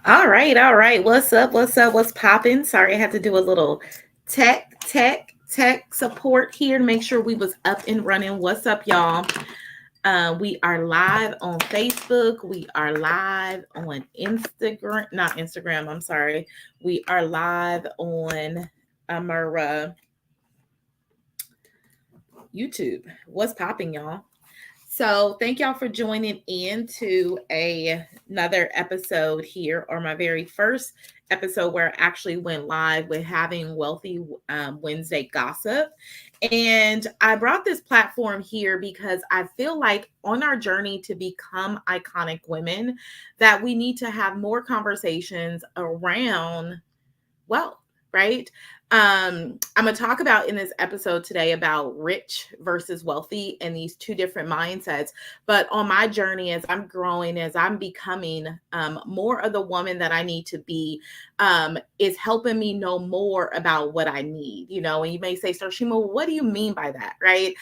All right, all right. What's up? What's up? What's popping? Sorry, I had to do a little tech support here to make sure we was up and running. What's up, y'all? We are live on Facebook. We are live on Instagram, not Instagram. I'm sorry. We are live on our YouTube. What's popping, y'all? So thank y'all for joining in to another episode here, or my very first episode where I actually went live with having Wealthy Wednesday Gossip. And I brought this platform here because I feel like on our journey to become iconic women, that we need to have more conversations around wealth, right? I'm going to talk about in this episode today about rich versus wealthy and these two different mindsets. But on my journey, as I'm growing, as I'm becoming more of the woman that I need to be, is helping me know more about what I need. And you may say, Starshima, what do you mean by that, right?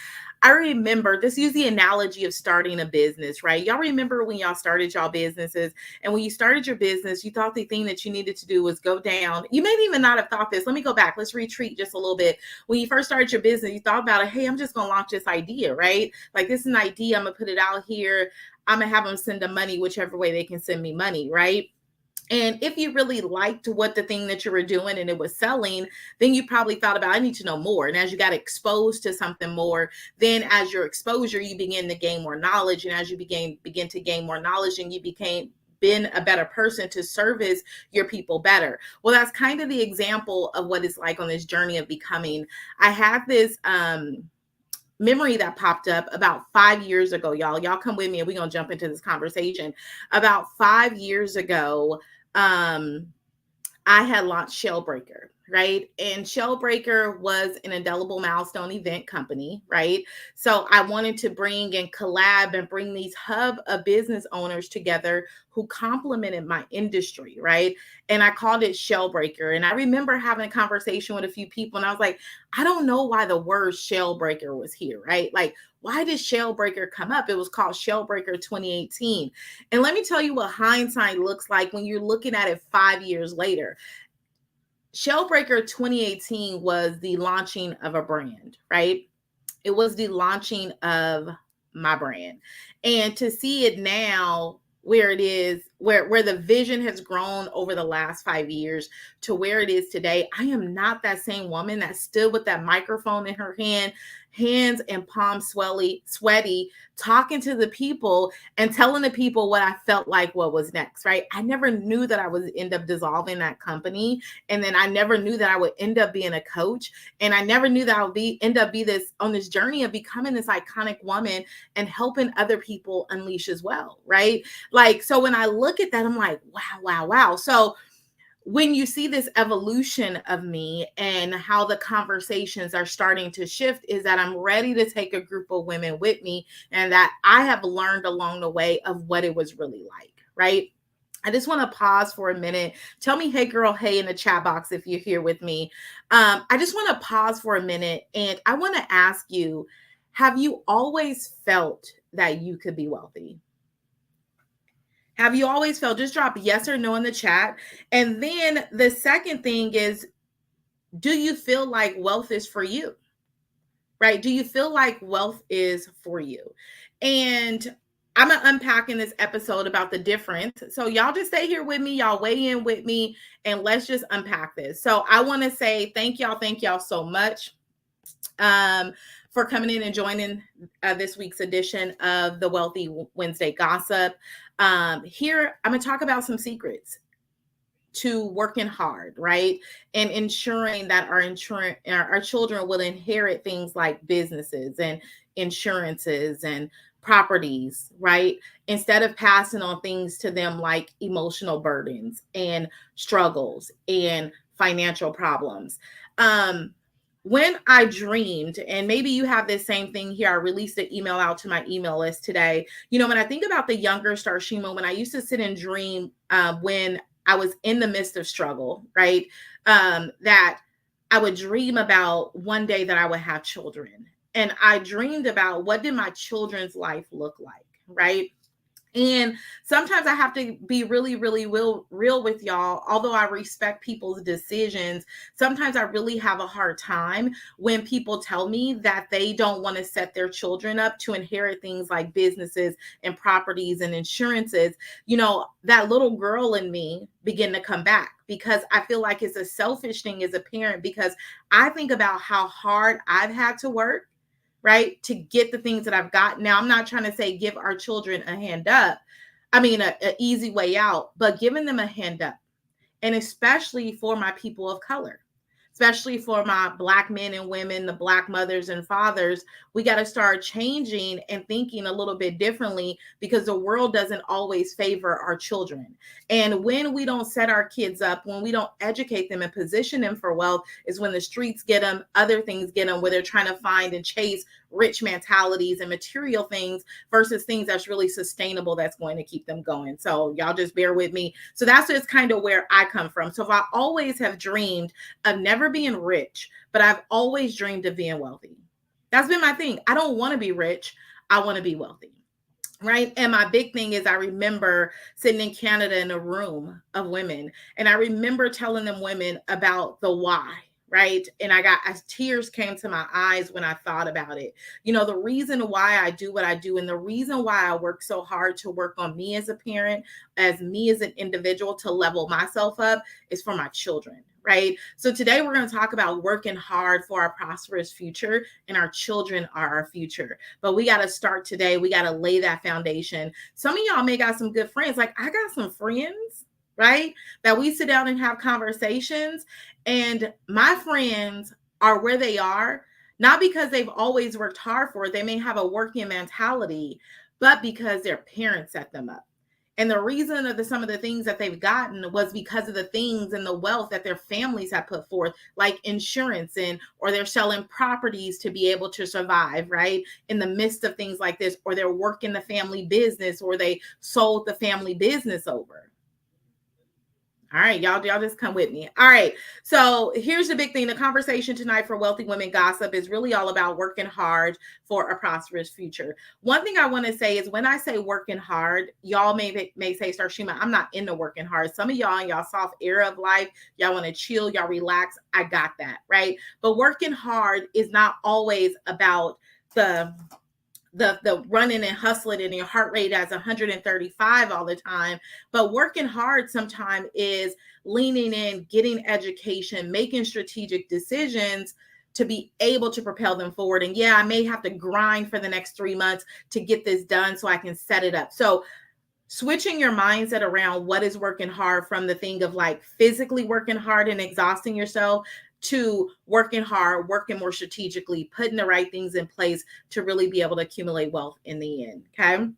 I remember, just use the analogy of starting a business, right? Y'all remember when y'all started y'all businesses, and when you started your business, you thought the thing that you needed to do was go down. You may even not have thought this. Let me go back. Let's retreat just a little bit. When you first started your business, you thought about it. Hey, I'm just going to launch this idea, right? Like, this is an idea. I'm going to put it out here. I'm going to have them send them money, whichever way they can send me money, right? And if you really liked what the thing that you were doing and it was selling, then you probably thought about, I need to know more. And as you got exposed to something more, then as your exposure, you begin to gain more knowledge. And as you begin to gain more knowledge, and you became been a better person to service your people better. Well, that's kind of the example of what it's like on this journey of becoming. I had this memory that popped up about 5 years ago, y'all. Y'all come with me and we're going to jump into this conversation. About 5 years ago, I had launched Shellbreaker, right? And Shellbreaker was an indelible milestone event company, right? So I wanted to bring and collab and bring these hub of business owners together who complemented my industry, right? And I called it Shellbreaker. And I remember having a conversation with a few people, and I was like, I don't know why the word Shellbreaker was here, right? Like, why did Shellbreaker come up? It was called Shellbreaker 2018. And let me tell you what hindsight looks like when you're looking at it 5 years later. Shellbreaker 2018 was the launching of a brand, right? It was the launching of my brand. And to see it now where it is, where the vision has grown over the last 5 years to where it is today, I am not that same woman that stood with that microphone in her hand, hands and palms sweaty, talking to the people and telling the people what I felt like what was next, right? I never knew that I would end up dissolving that company. And then I never knew that I would end up being a coach. And I never knew that I would end up be this on this journey of becoming this iconic woman and helping other people unleash as well, right? Like, so when I look at that, I'm like, wow, wow, wow. So when you see this evolution of me and how the conversations are starting to shift, is that I'm ready to take a group of women with me, and that I have learned along the way of what it was really like, right? I just want to pause for a minute. Tell me, hey girl, hey in the chat box if you're here with me. I just want to pause for a minute, and I want to ask you, have you always felt that you could be wealthy? Have you always felt? Just drop yes or no in the chat. And then the second thing is, do you feel like wealth is for you? Right? Do you feel like wealth is for you? And I'm going to unpack in this episode about the difference. So y'all just stay here with me. Y'all weigh in with me and let's just unpack this. So I want to say thank y'all so much for coming in and joining this week's edition of the Wealthy Wednesday Gossip. Here, I'm going to talk about some secrets to working hard, right? And ensuring that our children will inherit things like businesses and insurances and properties, right? Instead of passing on things to them like emotional burdens and struggles and financial problems. When I dreamed, and maybe you have this same thing here, I released an email out to my email list today. When I think about the younger Starshima, when I used to sit and dream when I was in the midst of struggle, right? That I would dream about one day that I would have children. And I dreamed about what did my children's life look like, right? And sometimes I have to be really, really real with y'all. Although I respect people's decisions, sometimes I really have a hard time when people tell me that they don't want to set their children up to inherit things like businesses and properties and insurances. That little girl in me begin to come back, because I feel like it's a selfish thing as a parent, because I think about how hard I've had to work, right, to get the things that I've got. Now, I'm not trying to say give our children a hand up. I mean, a easy way out, but giving them a hand up. And especially for my people of color, especially for my Black men and women, the Black mothers and fathers, we got to start changing and thinking a little bit differently, because the world doesn't always favor our children. And when we don't set our kids up, when we don't educate them and position them for wealth, is when the streets get them, other things get them, where they're trying to find and chase rich mentalities and material things versus things that's really sustainable, that's going to keep them going. So y'all just bear with me. So that's just kind of where I come from. So if I always have dreamed of never being rich, but I've always dreamed of being wealthy. That's been my thing. I don't want to be rich. I want to be wealthy. Right. And my big thing is, I remember sitting in Canada in a room of women, and I remember telling them women about the why. Right. And I got, as tears came to my eyes when I thought about it. The reason why I do what I do, and the reason why I work so hard to work on me as a parent, as me as an individual, to level myself up, is for my children. Right. So today we're going to talk about working hard for our prosperous future, and our children are our future. But we got to start today. We got to lay that foundation. Some of y'all may got some good friends. Like, I got some friends, right, that we sit down and have conversations, and my friends are where they are, not because they've always worked hard for it. They may have a working mentality, but because their parents set them up. And the reason of some of the things that they've gotten was because of the things and the wealth that their families have put forth, like insurance, or they're selling properties to be able to survive, right, in the midst of things like this, or they're working the family business, or they sold the family business over. All right, y'all just come with me. All right. So here's the big thing. The conversation tonight for Wealthy Women Gossip is really all about working hard for a prosperous future. One thing I want to say is, when I say working hard, y'all may say, Starshima, I'm not into working hard. Some of y'all in y'all soft era of life, y'all want to chill, y'all relax. I got that, right? But working hard is not always about the running and hustling, and your heart rate as 135 all the time. But working hard sometimes is leaning in, getting education, making strategic decisions to be able to propel them forward. And yeah, I may have to grind for the next 3 months to get this done so I can set it up. So switching your mindset around what is working hard, from the thing of like physically working hard and exhausting yourself, to working hard, working more strategically, putting the right things in place to really be able to accumulate wealth in the end. Okay.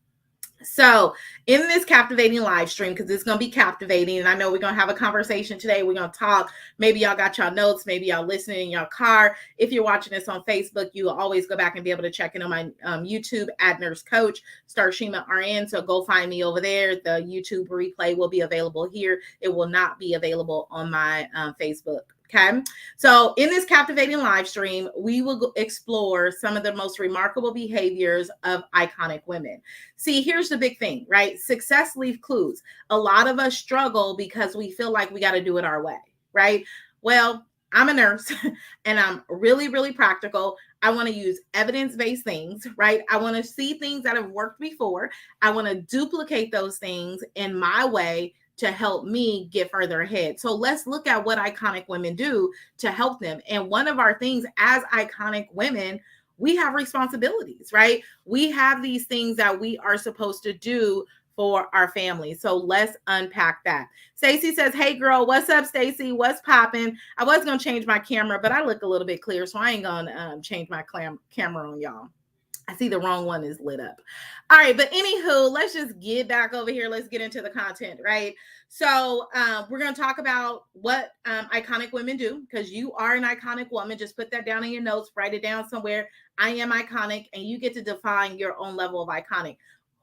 So in this captivating live stream, because it's going to be captivating, and I know we're going to have a conversation today. We're going to talk. Maybe y'all got y'all notes. Maybe y'all listening in your car. If you're watching this on Facebook, you will always go back and be able to check in on my YouTube at Nurse Coach Starshima RN. So go find me over there. The YouTube replay will be available here. It will not be available on my Facebook. Okay. So in this captivating live stream, we will explore some of the most remarkable behaviors of iconic women. See, here's the big thing, right? Success leaves clues. A lot of us struggle because we feel like we got to do it our way, right? Well, I'm a nurse and I'm really, really practical. I want to use evidence-based things, right? I want to see things that have worked before. I want to duplicate those things in my way to help me get further ahead. So let's look at what iconic women do to help them. And one of our things as iconic women, we have responsibilities, right? We have these things that we are supposed to do for our family. So let's unpack that. Stacy says, hey girl, what's up, Stacy? What's popping? I was going to change my camera, but I look a little bit clear, so I ain't going to change my camera on y'all. I see the wrong one is lit up. All right, but anywho, let's just get back over here. Let's get into the content, right? So we're going to talk about what iconic women do, because you are an iconic woman. Just put that down in your notes, write it down somewhere. I am iconic, and you get to define your own level of iconic.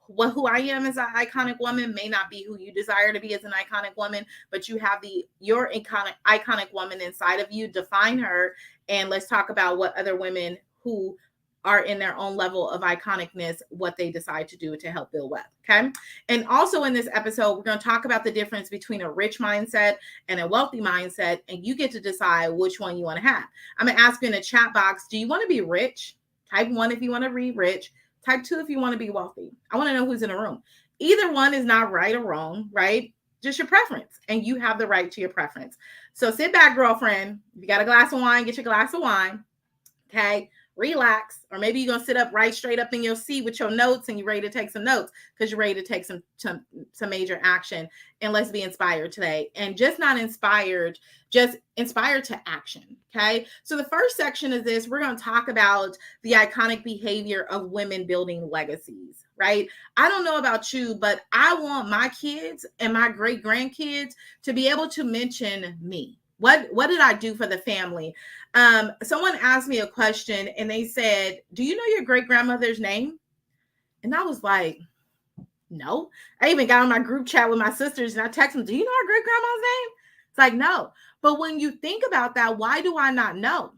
Who I am as an iconic woman may not be who you desire to be as an iconic woman, but you have your iconic woman inside of you. Define her, and let's talk about what other women who are in their own level of iconicness, what they decide to do to help build wealth. Okay. And also in this episode, we're going to talk about the difference between a rich mindset and a wealthy mindset. And you get to decide which one you want to have. I'm going to ask you in the chat box, do you want to be rich? Type 1 if you want to be rich. Type 2 if you want to be wealthy. I want to know who's in the room. Either one is not right or wrong, right? Just your preference. And you have the right to your preference. So sit back, girlfriend. If you got a glass of wine, get your glass of wine. Okay. Relax. Or maybe you're going to sit up right straight up in your seat with your notes and you're ready to take some notes because you're ready to take some major action. And let's be inspired today. And just not inspired, just inspired to action. Okay. So the first section of this, we're going to talk about the iconic behavior of women building legacies, right? I don't know about you, but I want my kids and my great grandkids to be able to mention me. What did I do for the family? Someone asked me a question and they said, do you know your great grandmother's name? And I was like, no. I even got on my group chat with my sisters and I texted them, do you know our great grandma's name? It's like, no. But when you think about that, why do I not know?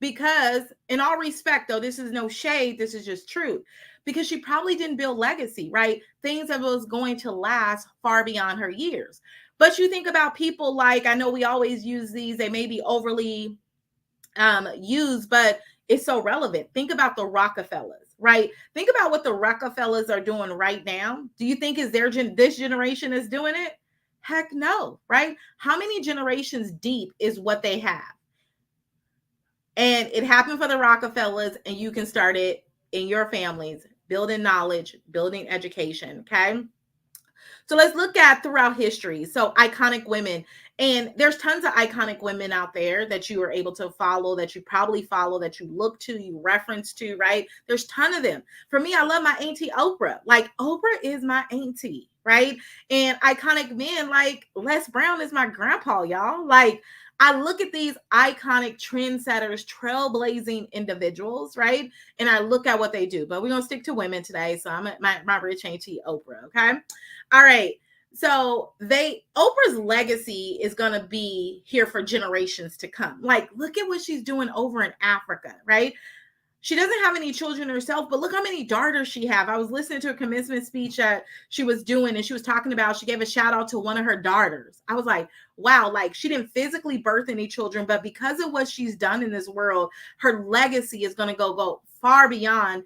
Because in all respect, though, this is no shade, this is just truth. Because she probably didn't build legacy, right? Things that was going to last far beyond her years. But you think about people like, I know we always use these, they may be overly used, but it's so relevant. Think about the Rockefellers, right? Think about what the Rockefellers are doing right now. Do you think is this generation is doing it? Heck no, right? How many generations deep is what they have? And it happened for the Rockefellers, and you can start it in your families, building knowledge, building education, okay? So let's look at throughout history. So iconic women, and there's tons of iconic women out there that you are able to follow, that you probably follow, that you look to, you reference to, right? There's a ton of them. For me, I love my auntie Oprah. Like Oprah is my auntie, right? And iconic men like Les Brown is my grandpa, y'all. Like I look at these iconic trendsetters, trailblazing individuals, right? And I look at what they do. But we're gonna stick to women today. So I'm at my rich auntie Oprah, okay? All right. So Oprah's legacy is going to be here for generations to come. Like, look at what she's doing over in Africa, right? She doesn't have any children herself, but look how many daughters she have. I was listening to a commencement speech that she was doing, and she was talking about, she gave a shout out to one of her daughters. I was like, wow, like she didn't physically birth any children, but because of what she's done in this world, her legacy is going to go far beyond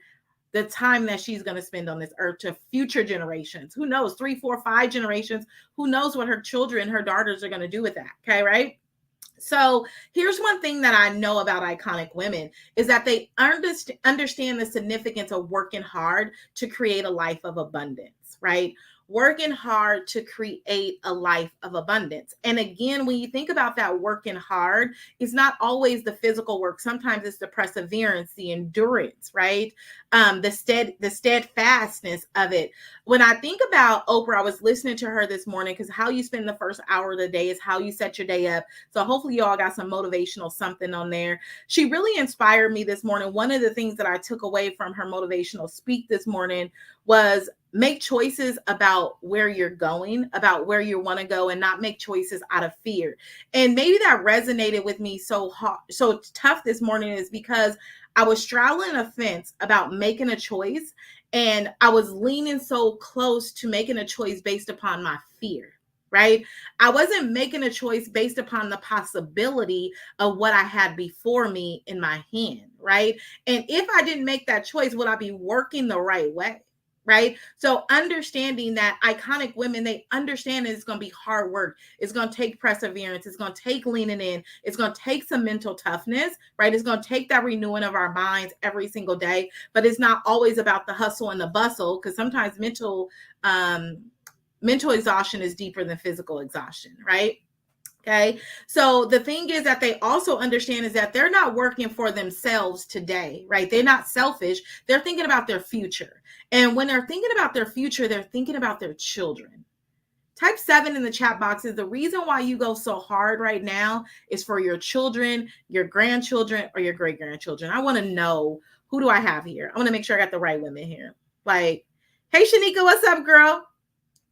the time that she's going to spend on this earth to future generations. Who knows, 3, 4, 5 generations? Who knows what her children, her daughters are going to do with that? Okay, right? So here's one thing that I know about iconic women is that they understand the significance of working hard to create a life of abundance, right? Working hard to create a life of abundance. And again, when you think about that working hard, it's not always the physical work. Sometimes it's the perseverance, the endurance, right? The steadfastness of it. When I think about Oprah, I was listening to her this morning because how you spend the first hour of the day is how you set your day up. So hopefully you all got some motivational something on there. She really inspired me this morning. One of the things that I took away from her motivational speak this morning was make choices about where you're going, about where you want to go, and not make choices out of fear. And maybe that resonated with me so hard, so tough this morning is because I was straddling a fence about making a choice, and I was leaning so close to making a choice based upon my fear. Right? I wasn't making a choice based upon the possibility of what I had before me in my hand. Right? And if I didn't make that choice, would I be working the right way? Right? So understanding that iconic women, they understand it's going to be hard work. It's going to take perseverance. It's going to take leaning in. It's going to take some mental toughness, right? It's going to take that renewing of our minds every single day, but it's not always about the hustle and the bustle, because sometimes mental exhaustion is deeper than physical exhaustion, right? Okay. So the thing is that they also understand is that they're not working for themselves today, right? They're not selfish. They're thinking about their future. And when they're thinking about their future, they're thinking about their children. Type 7 in the chat box is the reason why you go so hard right now is for your children, your grandchildren, or your great grandchildren. I want to know, who do I have here? I want to make sure I got the right women here. Like, hey, Shanika, what's up, girl?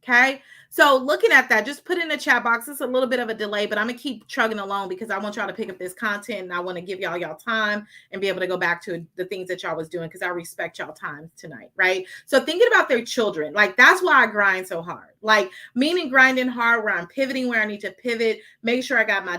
Okay. So looking at that, just put in the chat box. It's a little bit of a delay, but I'm gonna keep chugging along because I want y'all to pick up this content and I want to give y'all time and be able to go back to the things that y'all was doing because I respect y'all time tonight, right? So thinking about their children, like that's why I grind so hard. Like meaning grinding hard where I'm pivoting where I need to pivot, make sure I got my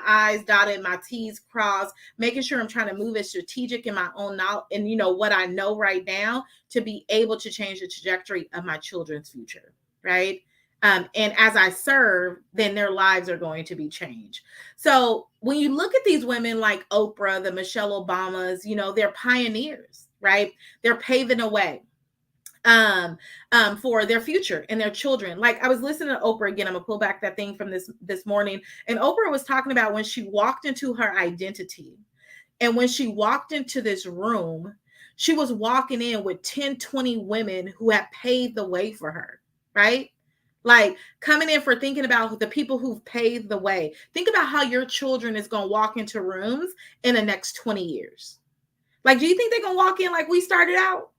I's dotted, my T's crossed, making sure I'm trying to move as strategic in my own knowledge and what I know right now to be able to change the trajectory of my children's future, right? And as I serve, then their lives are going to be changed. So when you look at these women like Oprah, the Michelle Obamas, they're pioneers, right? They're paving a way for their future and their children. Like I was listening to Oprah again. I'm gonna pull back that thing from this morning, and Oprah was talking about when she walked into her identity, and when she walked into this room, she was walking in with 10, 20 women who had paved the way for her, right? Like coming in for thinking about the people who've paved the way. Think about how your children is going to walk into rooms in the next 20 years. Like, do you think they're going to walk in like we started out?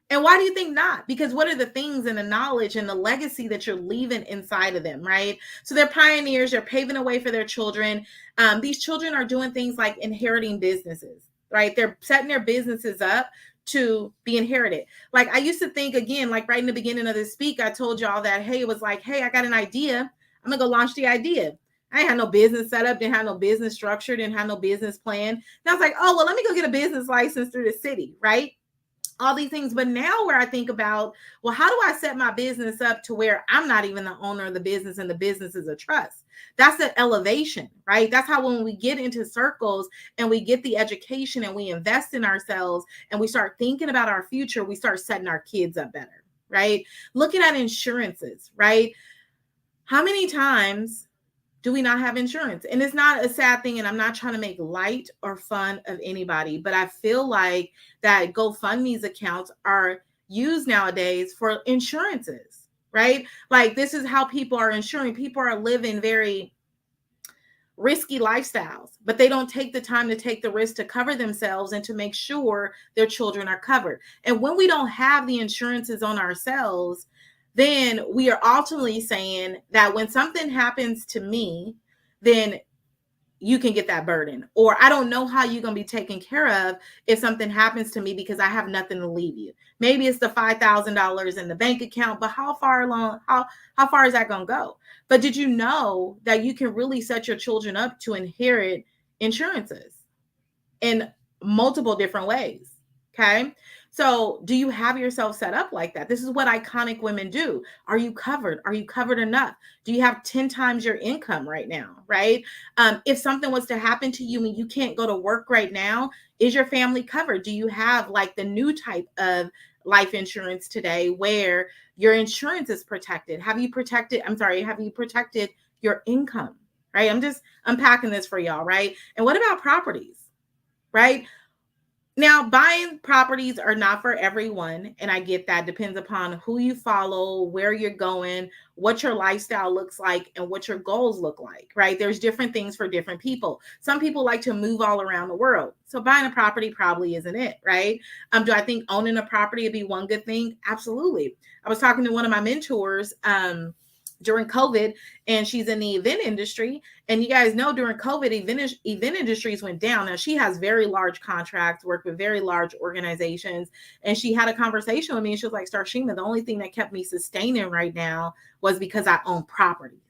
And why do you think not? Because what are the things and the knowledge and the legacy that you're leaving inside of them, right? So they're pioneers. They're paving a way for their children. These children are doing things like inheriting businesses, right? They're setting their businesses up to be inherited. Like I used to think, again, like right in the beginning of this speak, I told y'all that, hey, it was like, hey, I got an idea. I'm going to go launch the idea. I ain't had no business set up, didn't have no business structure, didn't have no business plan. And I was like, oh, well, let me go get a business license through the city, right? All these things. But now where I think about, well, how do I set my business up to where I'm not even the owner of the business and the business is a trust? That's the elevation, right? That's how when we get into circles and we get the education and we invest in ourselves and we start thinking about our future, we start setting our kids up better, right? Looking at insurances, right? How many times do we not have insurance? And it's not a sad thing. And I'm not trying to make light or fun of anybody, but I feel like that GoFundMe's accounts are used nowadays for insurances, right? Like this is how people are insuring. People are living very risky lifestyles, but they don't take the time to take the risk to cover themselves and to make sure their children are covered. And when we don't have the insurances on ourselves, then we are ultimately saying that when something happens to me, then you can get that burden. Or I don't know how you're going to be taken care of if something happens to me because I have nothing to leave you. Maybe it's the $5,000 in the bank account, but how far is that going to go? But did you know that you can really set your children up to inherit insurances in multiple different ways? Okay. So do you have yourself set up like that? This is what iconic women do. Are you covered? Are you covered enough? Do you have 10 times your income right now? Right. If something was to happen to you and you can't go to work right now, is your family covered? Do you have like the new type of life insurance today where your insurance is protected? Have you protected your income? Right. I'm just unpacking this for y'all. Right. And what about properties? Right. Now, buying properties are not for everyone, and I get that. Depends upon who you follow, where you're going, what your lifestyle looks like, and what your goals look like, right? There's different things for different people. Some people like to move all around the world, so buying a property probably isn't it, right? Do I think owning a property would be one good thing? Absolutely. I was talking to one of my mentors during COVID, and she's in the event industry. And you guys know during COVID, event industries went down. Now she has very large contracts, worked with very large organizations. And she had a conversation with me and she was like, Starshima, the only thing that kept me sustaining right now was because I own properties.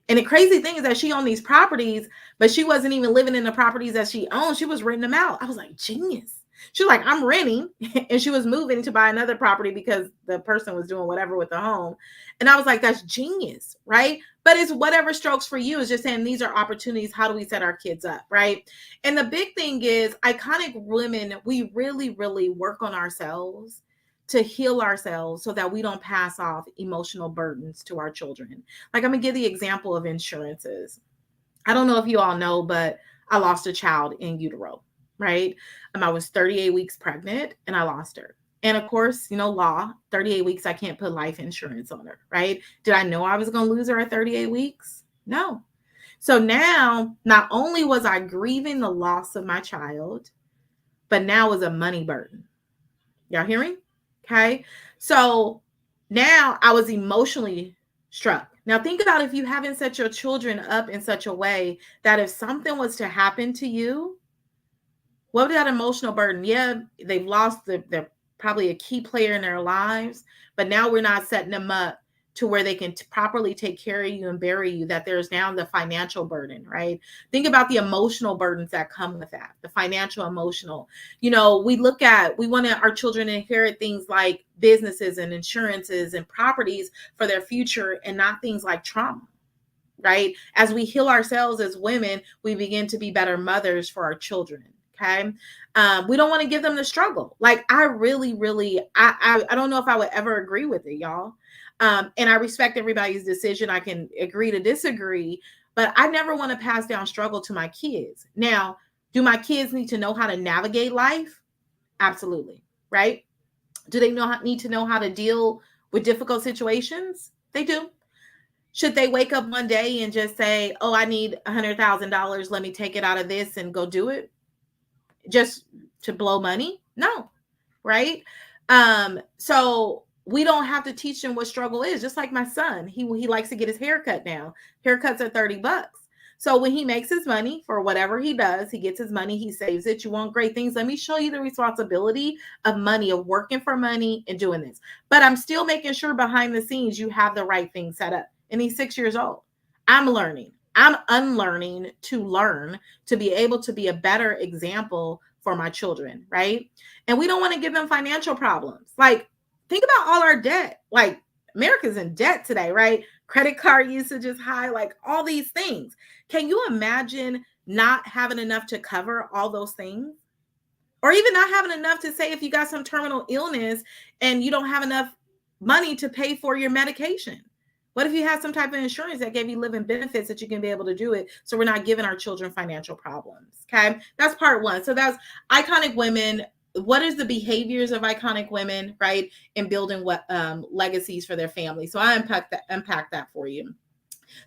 And the crazy thing is that she owned these properties, but she wasn't even living in the properties that she owned. She was renting them out. I was like, genius. She was like, I'm renting. And she was moving to buy another property because the person was doing whatever with the home. And I was like, that's genius, right? But it's whatever strokes for you. Is just saying these are opportunities. How do we set our kids up, right? And the big thing is iconic women, we really, really work on ourselves to heal ourselves so that we don't pass off emotional burdens to our children. Like I'm going to give the example of insurances. I don't know if you all know, but I lost a child in utero, right? I was 38 weeks pregnant and I lost her. And of course, law, 38 weeks, I can't put life insurance on her, right? Did I know I was going to lose her at 38 weeks? No. So now, not only was I grieving the loss of my child, but now was a money burden. Y'all hear me? Okay. So Now I was emotionally struck. Now think about if you haven't set your children up in such a way that if something was to happen to you, what would that emotional burden? Yeah, they've lost they're probably a key player in their lives, but now we're not setting them up to where they can properly take care of you and bury you, that there's now the financial burden, right? Think about the emotional burdens that come with that, the financial, emotional. We want our children to inherit things like businesses and insurances and properties for their future and not things like trauma, right? As we heal ourselves as women, we begin to be better mothers for our children. Okay. We don't want to give them the struggle. Like I really, really, I don't know if I would ever agree with it, y'all. And I respect everybody's decision. I can agree to disagree, but I never want to pass down struggle to my kids. Now, do my kids need to know how to navigate life? Absolutely. Right. Do they need to know how to deal with difficult situations? They do. Should they wake up one day and just say, "Oh, I need $100,000. Let me take it out of this and go do it," just to blow money? No, right? So we don't have to teach them what struggle is. Just like my son, he likes to get his hair cut now. Haircuts are $30. So when he makes his money for whatever he does, he gets his money, he saves it. You want great things. Let me show you the responsibility of money, of working for money and doing this. But I'm still making sure behind the scenes you have the right thing set up. And he's 6 years old. I'm learning. I'm unlearning to learn to be able to be a better example for my children, right? And we don't want to give them financial problems. Like, think about all our debt. Like, America's in debt today, right? Credit card usage is high, like all these things. Can you imagine not having enough to cover all those things? Or even not having enough to say if you got some terminal illness and you don't have enough money to pay for your medication? What if you have some type of insurance that gave you living benefits that you can be able to do it, so we're not giving our children financial problems? Okay, that's part one. So that's iconic women. What is the behaviors of iconic women, right? In building what legacies for their family. So I unpack that for you.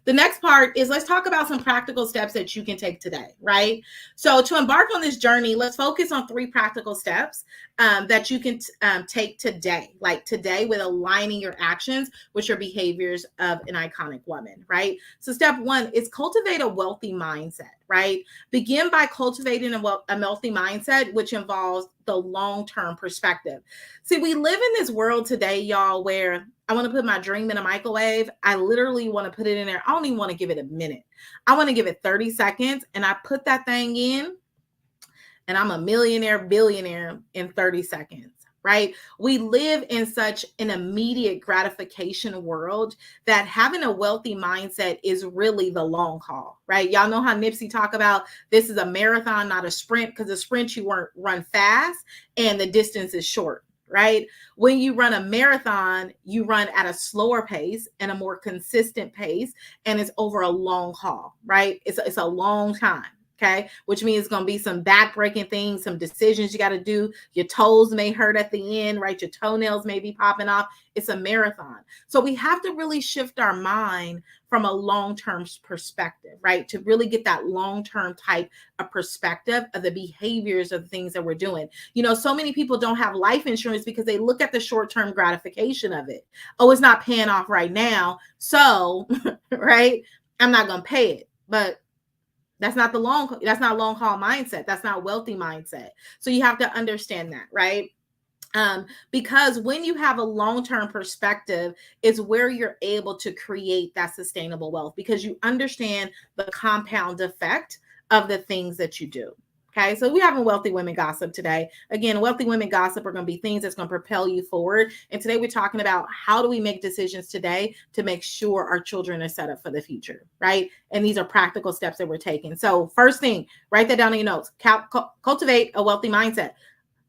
The next part is, let's talk about some practical steps that you can take today, right? So to embark on this journey, let's focus on 3 practical steps that you can take today, like today, with aligning your actions with your behaviors of an iconic woman, right? So step 1 is cultivate a wealthy mindset, right? Begin by cultivating a wealthy mindset, which involves the long-term perspective. See, we live in this world today, y'all, where I want to put my dream in a microwave. I literally want to put it in there. I don't even want to give it a minute. I want to give it 30 seconds, and I put that thing in, and I'm a millionaire, billionaire in 30 seconds, right? We live in such an immediate gratification world that having a wealthy mindset is really the long haul, right? Y'all know how Nipsey talk about this is a marathon, not a sprint, because a sprint you run fast and the distance is short, right? When you run a marathon, you run at a slower pace and a more consistent pace, and it's over a long haul, right? It's a long time. Okay, which means it's going to be some back-breaking things, some decisions you got to do. Your toes may hurt at the end, right? Your toenails may be popping off. It's a marathon. So we have to really shift our mind from a long-term perspective, right? To really get that long-term type of perspective of the behaviors of the things that we're doing. So many people don't have life insurance because they look at the short-term gratification of it. Oh, it's not paying off right now. So, right, I'm not going to pay it. But that's not long haul mindset. That's not wealthy mindset. So you have to understand that, right? Because when you have a long-term perspective, is where you're able to create that sustainable wealth, because you understand the compound effect of the things that you do. Okay, so we have a wealthy women gossip today. Again, wealthy women gossip are going to be things that's going to propel you forward. And today we're talking about how do we make decisions today to make sure our children are set up for the future, right? And these are practical steps that we're taking. So first thing, write that down in your notes. Cultivate a wealthy mindset.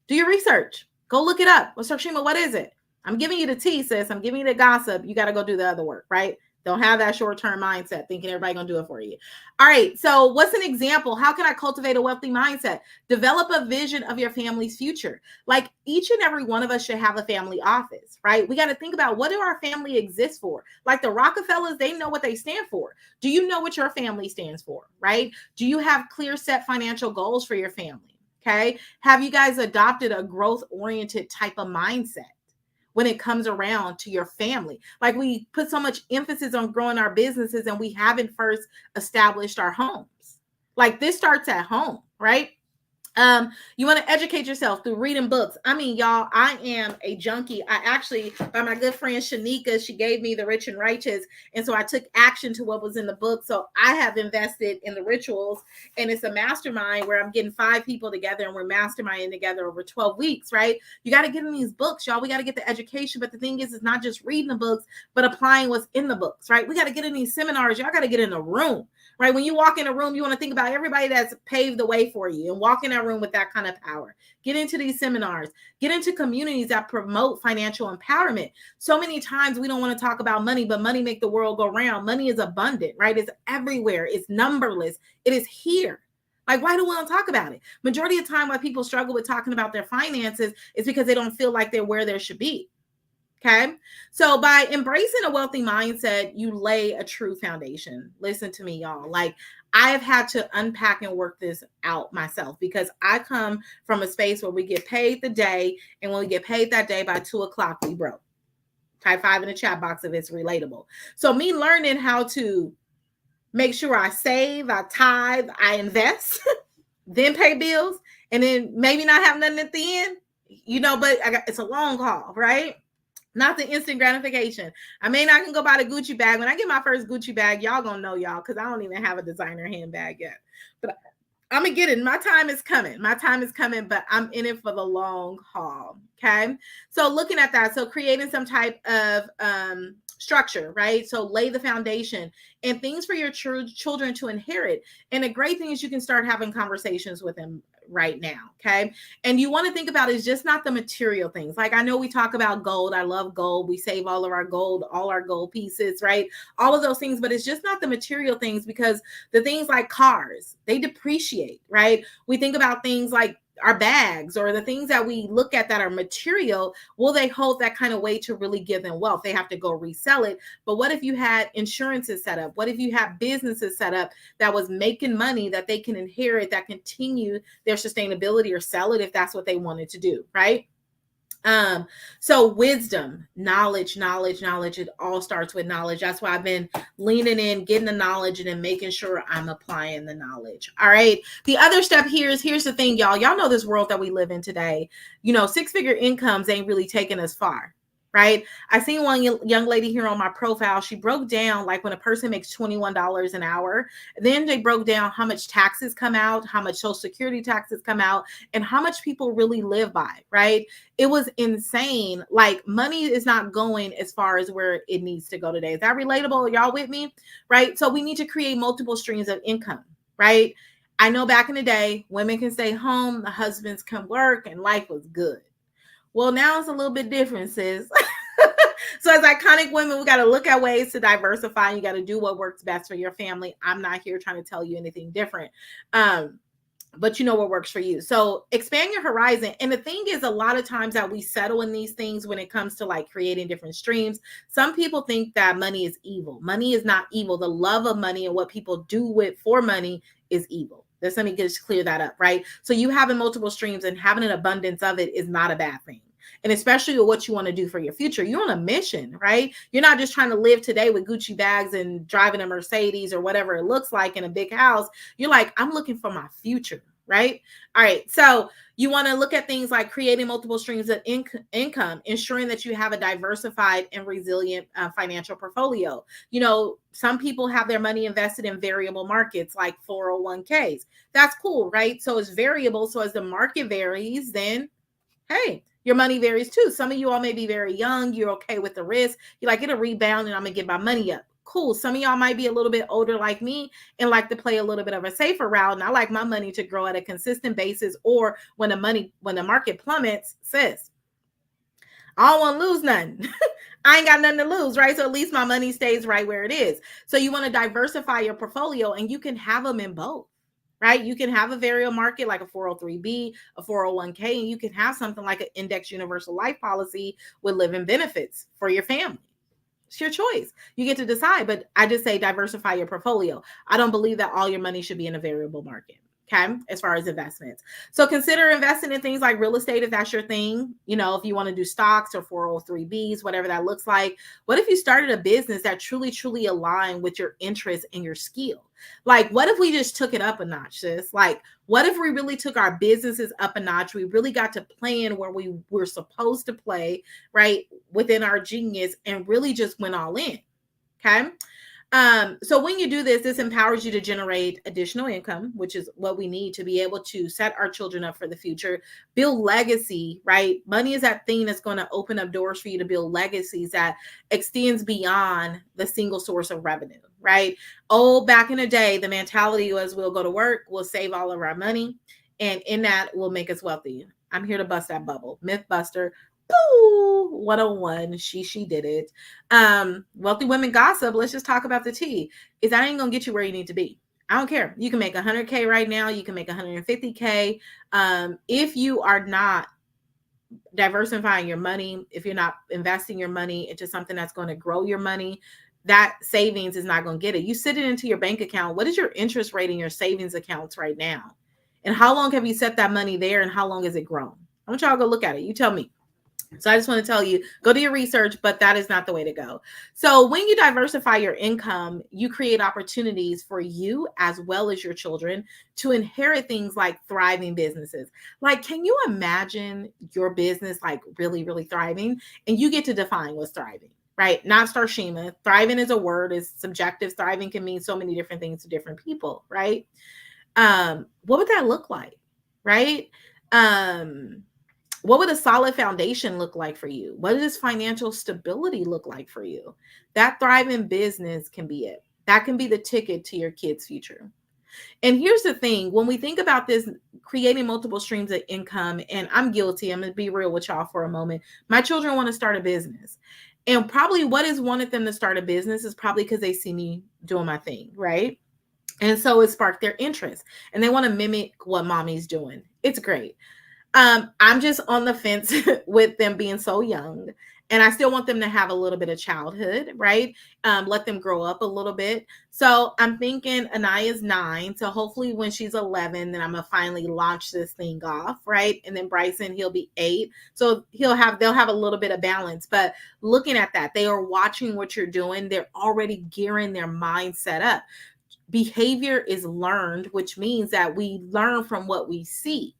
Do your research. Go look it up. Well, Sarshima, what is it? I'm giving you the tea, sis. I'm giving you the gossip. You got to go do the other work, right? Don't have that short-term mindset thinking everybody gonna do it for you. All right, so what's an example? How can I cultivate a wealthy mindset? Develop a vision of your family's future. Like, each and every one of us should have a family office, right? We got to think about, what do our family exist for? Like the Rockefellers, they know what they stand for. Do you know what your family stands for, right? Do you have clear set financial goals for your family? Okay. Have you guys adopted a growth-oriented type of mindset? when it comes around to your family. Like we put so much emphasis on growing our businesses and we haven't first established our homes. Like this starts at home, right? You want to educate yourself through reading books. I mean, y'all, I am a junkie. I actually, by my good friend Shanika, she gave me The Rich and Righteous. And so I took action to what was in the book. So I have invested in the rituals, and it's a mastermind where I'm getting 5 people together and we're masterminding together over 12 weeks, right? You got to get in these books, y'all. We got to get the education. But the thing is, it's not just reading the books, but applying what's in the books, right? We got to get in these seminars. Y'all got to get in the room. Right? When you walk in a room, you want to think about everybody that's paved the way for you and walk in that room with that kind of power. Get into these seminars, get into communities that promote financial empowerment. So many times we don't want to talk about money, but money make the world go round. Money is abundant, right? It's everywhere. It's numberless. It is here. Like, why do we want to talk about it? Majority of the time why people struggle with talking about their finances is because they don't feel like they're where they should be. Okay. So by embracing a wealthy mindset, you lay a true foundation. Listen to me, y'all. Like I have had to unpack and work this out myself because I come from a space where we get paid the day. And when we get paid that day by 2:00, we broke. Type 5 in the chat box if it's relatable. So me learning how to make sure I save, I tithe, I invest, then pay bills, and then maybe not have nothing at the end, but it's a long haul, right? Not the instant gratification. I may not can go buy the Gucci bag. When I get my first Gucci bag, y'all gonna know, y'all, because I don't even have a designer handbag yet. But I'm gonna get it. My time is coming. My time is coming, but I'm in it for the long haul. Okay. So looking at that, so creating some type of structure, right? So lay the foundation and things for your children to inherit. And the great thing is you can start having conversations with them right now. Okay. And you want to think about is just not the material things. Like I know we talk about gold. I love gold. We save all of our gold pieces, right? All of those things, but it's just not the material things because the things like cars, they depreciate, right? We think about things like our bags or the things that we look at that are material. Will they hold that kind of weight to really give them wealth? They have to go resell it. But what if you had insurances set up? What if you had businesses set up that was making money that they can inherit, that continue their sustainability or sell it if that's what they wanted to do, right? So wisdom, knowledge, it all starts with knowledge. That's why I've been leaning in, getting the knowledge and then making sure I'm applying the knowledge. All right. The other step here is, here's the thing, y'all know this world that we live in today, 6-figure incomes ain't really taking us far. Right. I seen one young lady here on my profile. She broke down like when a person makes $21 an hour, then they broke down how much taxes come out, how much Social Security taxes come out, and how much people really live by. Right. It was insane. Like money is not going as far as where it needs to go today. Is that relatable? Y'all with me? Right. So we need to create multiple streams of income. Right. I know back in the day, women can stay home, the husbands can work, and life was good. Well, now it's a little bit different, sis. So as iconic women, we got to look at ways to diversify. You got to do what works best for your family. I'm not here trying to tell you anything different. But you know what works for you. So expand your horizon. And the thing is, a lot of times that we settle in these things when it comes to like creating different streams. Some people think that money is evil. Money is not evil. The love of money and what people do with for money is evil. Let me just clear that up, right? So you having multiple streams and having an abundance of it is not a bad thing. And especially with what you want to do for your future. You're on a mission, right? You're not just trying to live today with Gucci bags and driving a Mercedes or whatever it looks like in a big house. You're like, I'm looking for my future, right? All right. So you want to look at things like creating multiple streams of income, ensuring that you have a diversified and resilient financial portfolio. Some people have their money invested in variable markets like 401ks. That's cool, right? So it's variable. So as the market varies, then, hey, your money varies too. Some of you all may be very young. You're okay with the risk. You're like, it'll rebound and I'm going to get my money up. Cool. Some of y'all might be a little bit older like me and like to play a little bit of a safer route. And I like my money to grow at a consistent basis, or when the market plummets, sis, I don't want to lose nothing. I ain't got nothing to lose, right? So at least my money stays right where it is. So you want to diversify your portfolio, and you can have them in both, right? You can have a variable market like a 403b, a 401k, and you can have something like an index universal life policy with living benefits for your family. It's your choice. You get to decide, but I just say diversify your portfolio. I don't believe that all your money should be in a variable market. Okay, as far as investments. So consider investing in things like real estate if that's your thing. If you want to do stocks or 403Bs, whatever that looks like. What if you started a business that truly aligned with your interests and your skill? Like, what if we just took it up a notch, sis? Like, what if we really took our businesses up a notch? We really got to play in where we were supposed to play, right? Within our genius and really just went all in. Okay. So when you do this, this empowers you to generate additional income, which is what we need to be able to set our children up for the future, build legacy, right? Money is that thing that's going to open up doors for you to build legacies that extends beyond the single source of revenue, right? Oh, back in the day, the mentality was we'll go to work, we'll save all of our money, and in that will make us wealthy. I'm here to bust that bubble. Myth buster. Boo! 101. She did it. Wealthy women gossip. Let's just talk about the tea. Is that ain't gonna get you where you need to be. I don't care. You can make 100K right now. You can make 150K. If you are not diversifying your money, if you're not investing your money into something that's going to grow your money, that savings is not going to get it. You sit it into your bank account. What is your interest rate in your savings accounts right now? And how long have you set that money there, and how long has it grown? I want y'all to go look at it. You tell me. So I just want to tell you, go do your research, but that is not the way to go. So when you diversify your income, you create opportunities for you as well as your children to inherit things like thriving businesses. Like, can you imagine your business like really thriving? And you get to define what's thriving, right? Not Starshima. Thriving is a word, is subjective. Thriving can mean so many different things to different people, right? What would that look like, right? What would a solid foundation look like for you? What does financial stability look like for you? That thriving business can be it. That can be the ticket to your kids' future. And here's the thing, when we think about this, creating multiple streams of income, and I'm guilty, I'm going to be real with y'all for a moment. My children want to start a business. And probably what has wanted them to start a business is probably because they see me doing my thing, right? And so it sparked their interest and they want to mimic what mommy's doing. It's great. I'm just on the fence with them being so young. And I still want them to have a little bit of childhood, right? Let them grow up a little bit. So I'm thinking Anaya's 9. So hopefully when she's 11, then I'm going to finally launch this thing off, right? And then Bryson, he'll be 8. So they'll have a little bit of balance. But looking at that, they are watching what you're doing. They're already gearing their mindset up. Behavior is learned, which means that we learn from what we see.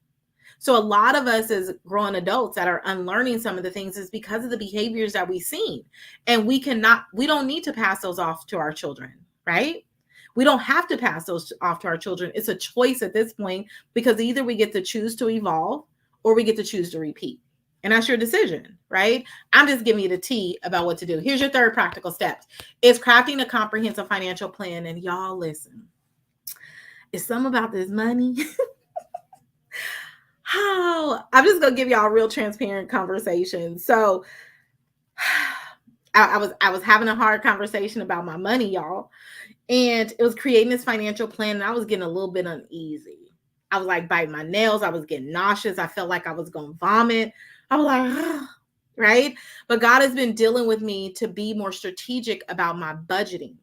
So a lot of us as grown adults that are unlearning some of the things is because of the behaviors that we've seen. And we don't need to pass those off to our children, right? We don't have to pass those off to our children. It's a choice at this point because either we get to choose to evolve or we get to choose to repeat. And that's your decision, right? I'm just giving you the tea about what to do. Here's your third practical steps. It's crafting a comprehensive financial plan. And y'all listen, it's something about this money. I'm just gonna give y'all a real transparent conversation. So I was having a hard conversation about my money, y'all, and it was creating this financial plan, and I was getting a little bit uneasy. I was like biting my nails. I was getting nauseous. I felt like I was gonna vomit. I was like, right? But God has been dealing with me to be more strategic about my budgeting.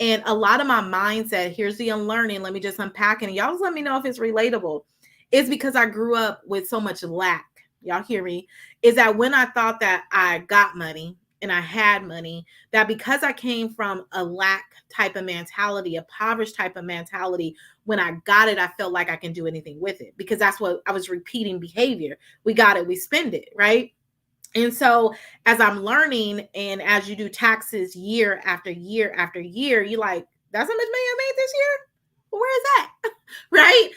And a lot of my mindset, here's the unlearning. Let me just unpack it. And y'all just let me know if it's relatable. It's because I grew up with so much lack. Y'all hear me? Is that when I thought that I got money and I had money, that because I came from a lack type of mentality, a impoverished type of mentality, when I got it, I felt like I can do anything with it because that's what I was repeating behavior. We got it, we spend it, right? And so as I'm learning and as you do taxes year after year after year, you're like, that's how much money I made this year? Well, where is that? Right?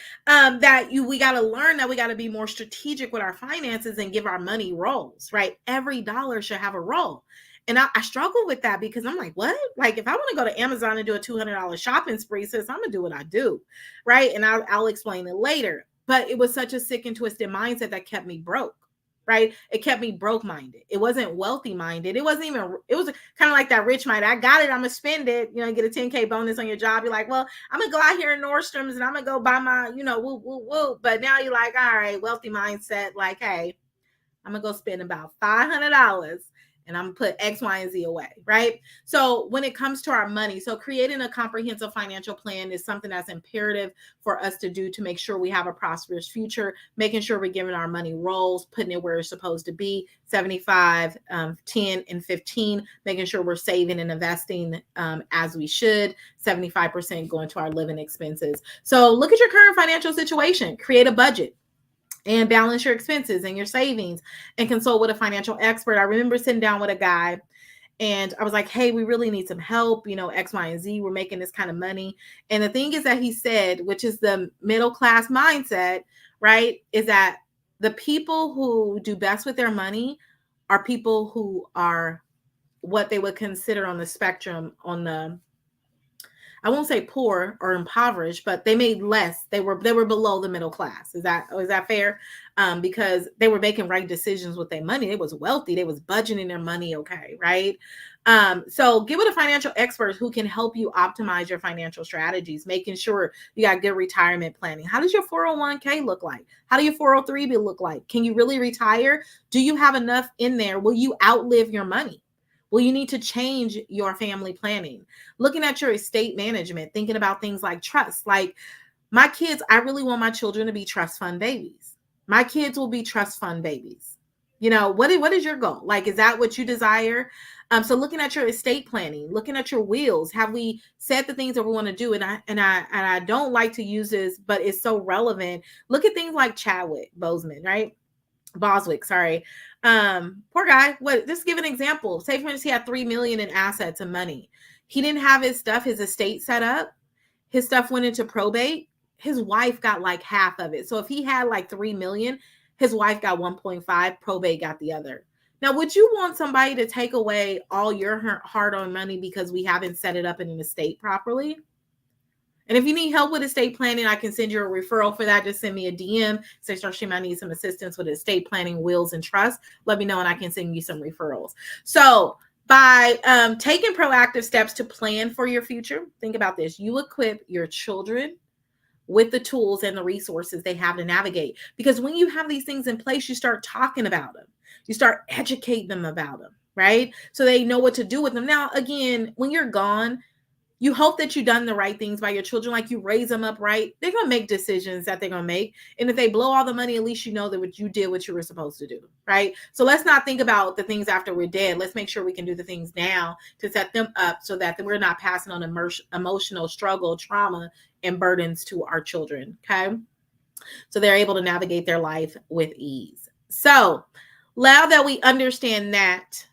We got to learn that we got to be more strategic with our finances and give our money roles, right? Every dollar should have a role. And I struggle with that because I'm like, what? Like, if I want to go to Amazon and do a $200 shopping spree, sis, I'm going to do what I do. Right? And I'll explain it later. But it was such a sick and twisted mindset that kept me broke. Right? It kept me broke minded. It wasn't wealthy minded. It was kind of like that rich mind. I got it. I'm going to spend it. You know, get a 10K bonus on your job. You're like, well, I'm going to go out here in Nordstrom's and I'm going to go buy my, woo. But now you're like, all right, wealthy mindset. Like, hey, I'm going to go spend about $500 and I'm gonna put X, Y, and Z away, right? So when it comes to our money, so creating a comprehensive financial plan is something that's imperative for us to do to make sure we have a prosperous future, making sure we're giving our money roles, putting it where it's supposed to be, 75, 10, and 15, making sure we're saving and investing as we should, 75% going to our living expenses. So look at your current financial situation, create a budget and balance your expenses and your savings and consult with a financial expert. I remember sitting down with a guy and I was like, hey, we really need some help, X, Y, and Z. We're making this kind of money. And the thing is that he said, which is the middle class mindset, right, is that the people who do best with their money are people who are what they would consider on the spectrum, on the, I won't say poor or impoverished, but they made less. They were below the middle class. Is that fair? Because they were making right decisions with their money. They was wealthy. They was budgeting their money okay, right? So get with a financial expert who can help you optimize your financial strategies, making sure you got good retirement planning. How does your 401k look like? How do your 403b look like? Can you really retire? Do you have enough in there? Will you outlive your money? Well, you need to change your family planning. Looking at your estate management, thinking about things like trust. Like my kids, I really want my children to be trust fund babies. My kids will be trust fund babies. What is your goal? Like, is that what you desire? So looking at your estate planning, looking at your wills, have we said the things that we want to do? And I don't like to use this, but it's so relevant. Look at things like Chadwick Boseman, right? Boswick, sorry. Poor guy. Just give an example. Say for instance, he had 3 million in assets and money. He didn't have his estate set up. His stuff went into probate. His wife got like half of it. So if he had like 3 million, his wife got 1.5, probate got the other. Now, would you want somebody to take away all your hard-earned money because we haven't set it up in an estate properly? And if you need help with estate planning, I can send you a referral for that. Just send me a DM. Say, Starshima, I need some assistance with estate planning, wills, and trust. Let me know, and I can send you some referrals. So by taking proactive steps to plan for your future, think about this. You equip your children with the tools and the resources they have to navigate. Because when you have these things in place, you start talking about them. You start educating them about them, right? So they know what to do with them. Now, again, when you're gone, you hope that you've done the right things by your children, like you raise them up right. They're going to make decisions that they're going to make. And if they blow all the money, at least you know that what you did, what you were supposed to do, right? So let's not think about the things after we're dead. Let's make sure we can do the things now to set them up so that we're not passing on emotional struggle, trauma, and burdens to our children, okay? So they're able to navigate their life with ease. So now that we understand that,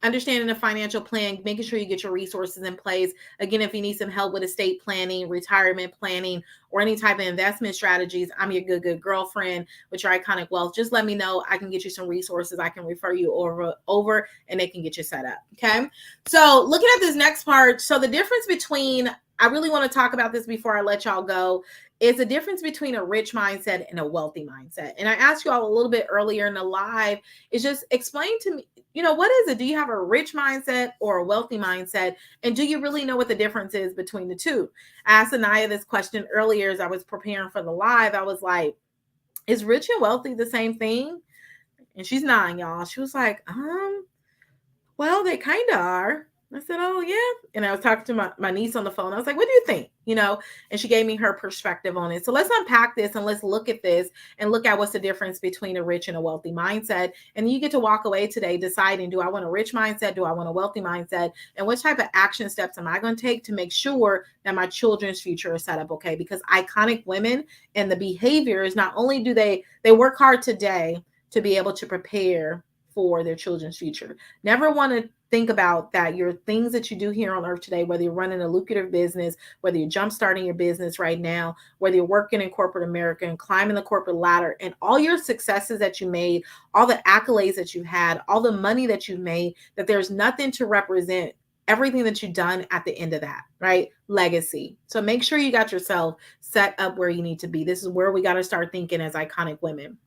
understanding the financial plan, making sure you get your resources in place. Again, if you need some help with estate planning, retirement planning, or any type of investment strategies, I'm your good girlfriend with your Iconic Wealth. Just let me know. I can get you some resources. I can refer you over and they can get you set up. Okay. So looking at this next part. So the difference between, I really want to talk about this before I let y'all go, is the difference between a rich mindset and a wealthy mindset. And I asked you all a little bit earlier in the live, is just explain to me, what is it? Do you have a rich mindset or a wealthy mindset? And do you really know what the difference is between the two? I asked Anaya this question earlier as I was preparing for the live. I was like, is rich and wealthy the same thing? And she's nodding, y'all. She was like, well, they kind of are. I said, oh, yeah. And I was talking to my niece on the phone. I was like, what do you think? And she gave me her perspective on it. So let's unpack this and let's look at this and look at what's the difference between a rich and a wealthy mindset. And you get to walk away today deciding, do I want a rich mindset? Do I want a wealthy mindset? And what type of action steps am I going to take to make sure that my children's future is set up okay? Because iconic women and the behaviors, not only do they work hard today to be able to prepare for their children's future. Never want to think about that your things that you do here on earth today, whether you're running a lucrative business, whether you're jumpstarting your business right now, whether you're working in corporate America and climbing the corporate ladder, and all your successes that you made, all the accolades that you had, all the money that you made, that there's nothing to represent everything that you've done at the end of that, right? Legacy. So make sure you got yourself set up where you need to be. This is where we got to start thinking as iconic women.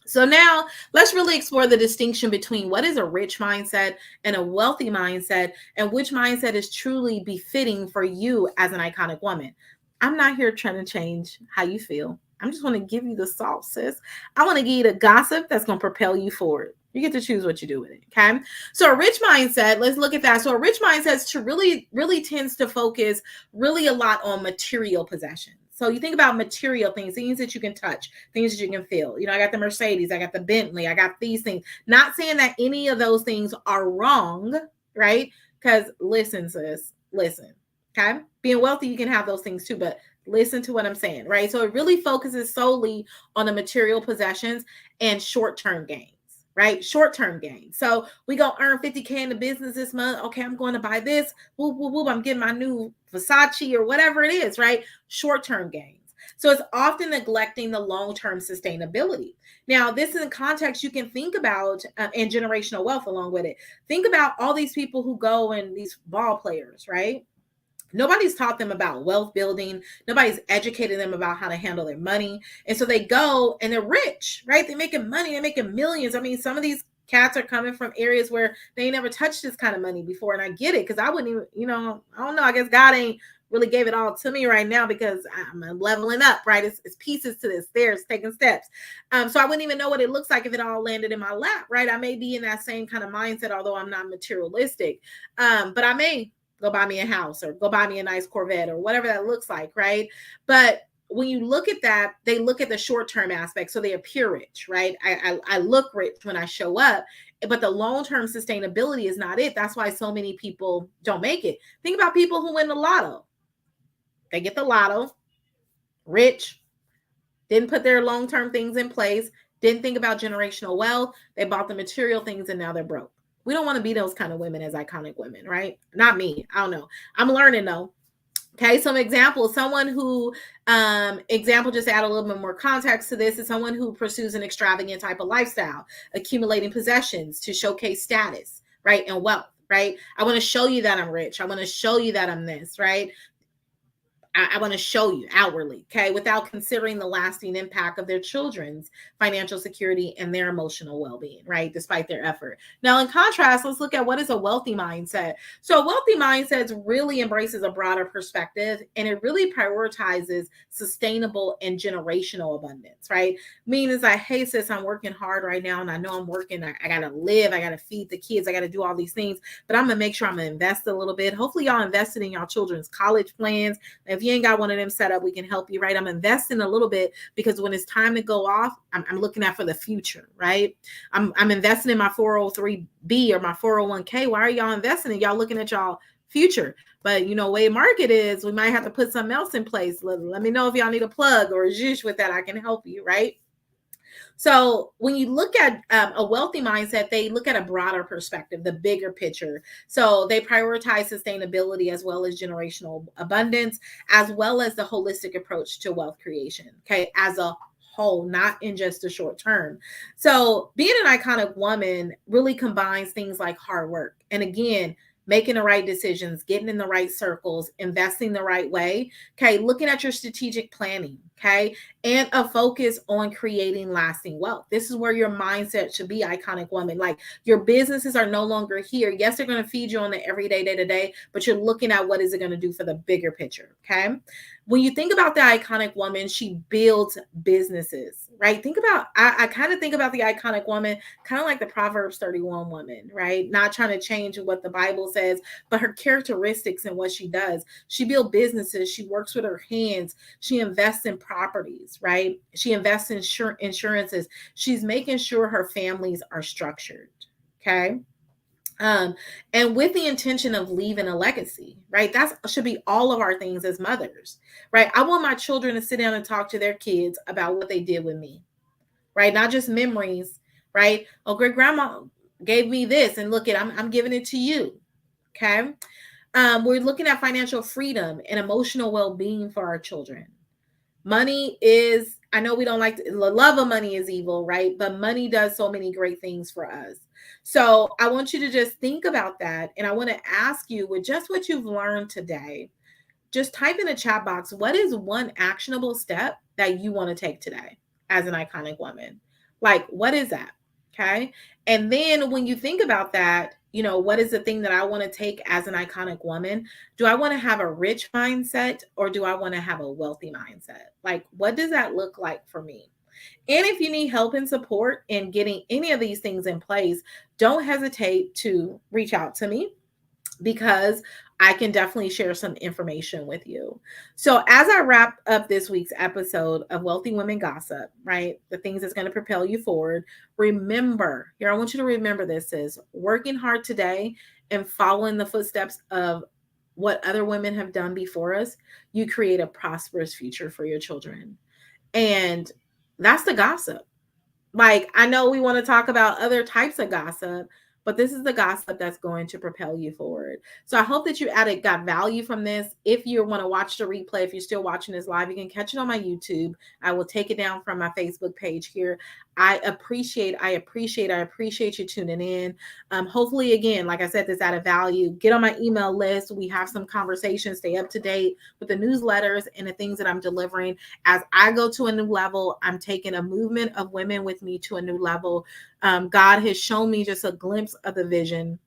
So now let's really explore the distinction between what is a rich mindset and a wealthy mindset, and which mindset is truly befitting for you as an iconic woman. I'm not here trying to change how you feel. I'm just want to give you the salt, sis. I want to give you the gossip that's going to propel you forward. You get to choose what you do with it. Okay. So a rich mindset, let's look at that. So a rich mindset is to really tends to focus really a lot on material possessions. So you think about material things, things that you can touch, things that you can feel. You know, I got the Mercedes, I got the Bentley, I got these things. Not saying that any of those things are wrong, right? Because listen, sis, listen. Okay. Being wealthy, you can have those things too, but listen to what I'm saying, right? So it really focuses solely on the material possessions and short-term gains, right? Short-term gains. So we gonna earn 50K in the business this month. Okay, I'm going to buy this. Whoop, whoop, whoop. I'm getting my new Versace or whatever it is, right? Short-term gains. So it's often neglecting the long-term sustainability. Now, this is in context you can think about and generational wealth along with it. Think about all these people who go and these ball players, right? Nobody's taught them about wealth building. Nobody's educated them about how to handle their money. And so they go and they're rich, right? They're making money, they're making millions. I mean, some of these cats are coming from areas where they ain't never touched this kind of money before. And I get it because I wouldn't even, I don't know. I guess God ain't really gave it all to me right now because I'm leveling up, right? It's pieces to this. There's taking steps. So I wouldn't even know what it looks like if it all landed in my lap, right? I may be in that same kind of mindset, although I'm not materialistic. But I may go buy me a house or go buy me a nice Corvette or whatever that looks like, right? But when you look at that, they look at the short-term aspect. So they appear rich, right? I look rich when I show up, but the long-term sustainability is not it. That's why so many people don't make it. Think about people who win the lotto. They get the lotto, rich, didn't put their long-term things in place, didn't think about generational wealth. They bought the material things and now they're broke. We don't want to be those kind of women as iconic women, right? Not me. I don't know. I'm learning though. Okay, some examples. Someone who, just to add a little bit more context to this, is someone who pursues an extravagant type of lifestyle, accumulating possessions to showcase status, right, and wealth, right? I want to show you that I'm rich. I want to show you that I'm this, right? I want to show you outwardly, okay, without considering the lasting impact of their children's financial security and their emotional well-being, right, despite their effort. Now, in contrast, let's look at what is a wealthy mindset. So a wealthy mindset really embraces a broader perspective, and it really prioritizes sustainable and generational abundance, right? Meaning like, hey, sis, I'm working hard right now, and I know I'm working. I got to live. I got to feed the kids. I got to do all these things, but I'm going to make sure I'm going to invest a little bit. Hopefully, y'all invested in y'all children's college plans. If you ain't got one of them set up, we can help you, right? I'm investing a little bit because when it's time to go off, I'm looking out for the future, right? I'm investing in my 403B or my 401k. Why are y'all investing in? Y'all looking at y'all future. But way market is, we might have to put something else in place. Let me know if y'all need a plug or a zhoosh with that. I can help you, right? So when you look at a wealthy mindset, they look at a broader perspective, the bigger picture. So they prioritize sustainability as well as generational abundance, as well as the holistic approach to wealth creation, okay, as a whole, not in just the short term. So being an iconic woman really combines things like hard work. And again, making the right decisions, getting in the right circles, investing the right way, okay, looking at your strategic planning, okay, and a focus on creating lasting wealth. This is where your mindset should be, iconic woman. Like, your businesses are no longer here. Yes, they're going to feed you on the everyday, day to day, but you're looking at what is it going to do for the bigger picture, okay? When you think about the iconic woman, she builds businesses, right? Think about, I kind of think about the iconic woman kind of like the Proverbs 31 woman, right? Not trying to change what the Bible says, but her characteristics and what she does. She builds businesses. She works with her hands. She invests in properties, right? She invests in insurances. She's making sure her families are structured, okay? And with the intention of leaving a legacy, right? That should be all of our things as mothers, right? I want my children to sit down and talk to their kids about what they did with me, right? Not just memories, right? Oh, great grandma gave me this, and look I'm giving it to you, okay? We're looking at financial freedom and emotional well-being for our children. Money is, I know we don't like to, the love of money is evil, right? But money does so many great things for us. So I want you to just think about that. And I want to ask you, with just what you've learned today, just type in the chat box, what is one actionable step that you want to take today as an iconic woman? Like, what is that? Okay. And then when you think about that, what is the thing that I want to take as an iconic woman? Do I want to have a rich mindset or do I want to have a wealthy mindset? Like, what does that look like for me? And if you need help and support in getting any of these things in place, don't hesitate to reach out to me, because I can definitely share some information with you. So, as I wrap up this week's episode of Wealthy Women Gossip, right, the things that's going to propel you forward, remember here, I want you to remember this is working hard today and following the footsteps of what other women have done before us, you create a prosperous future for your children. And that's the gossip. Like, I know we want to talk about other types of gossip, but this is the gossip that's going to propel you forward. So I hope that you got value from this. If you want to watch the replay, if you're still watching this live, you can catch it on my YouTube. I will take it down from my Facebook page here. I appreciate you tuning in. Hopefully, again, like I said, this added value. Get on my email list. We have some conversations. Stay up to date with the newsletters and the things that I'm delivering. As I go to a new level, I'm taking a movement of women with me to a new level. God has shown me just a glimpse of the vision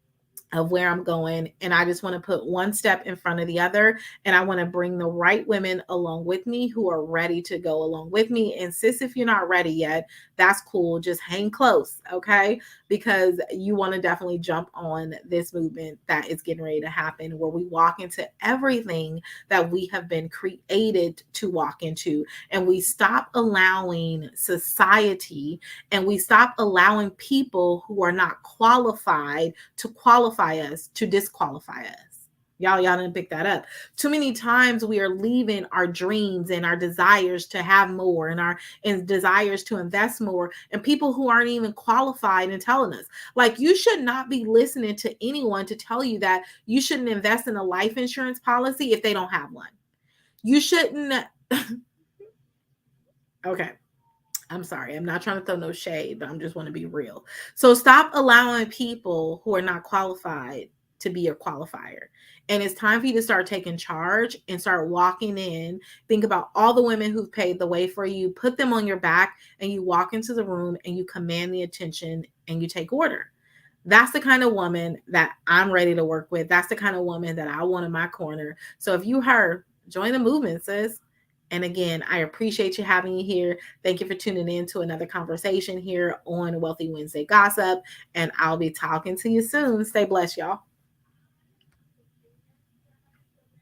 of where I'm going. And I just want to put one step in front of the other. And I want to bring the right women along with me who are ready to go along with me. And sis, if you're not ready yet, that's cool. Just hang close, okay? Because you want to definitely jump on this movement that is getting ready to happen, where we walk into everything that we have been created to walk into. And we stop allowing society, and we stop allowing people who are not qualified to qualify us, to disqualify us. Y'all didn't pick that up. Too many times we are leaving our dreams and our desires to have more, and our desires to invest more, and people who aren't even qualified and telling us. Like, you should not be listening to anyone to tell you that you shouldn't invest in a life insurance policy if they don't have one. You shouldn't. Okay. I'm sorry. I'm not trying to throw no shade, but I'm just want to be real. So stop allowing people who are not qualified to be your qualifier. And it's time for you to start taking charge and start walking in. Think about all the women who've paved the way for you, put them on your back, and you walk into the room and you command the attention and you take order. That's the kind of woman that I'm ready to work with. That's the kind of woman that I want in my corner. So if you heard, join the movement, sis. And again, I appreciate you having me here. Thank you for tuning in to another conversation here on Wealthy Wednesday Gossip. And I'll be talking to you soon. Stay blessed, y'all.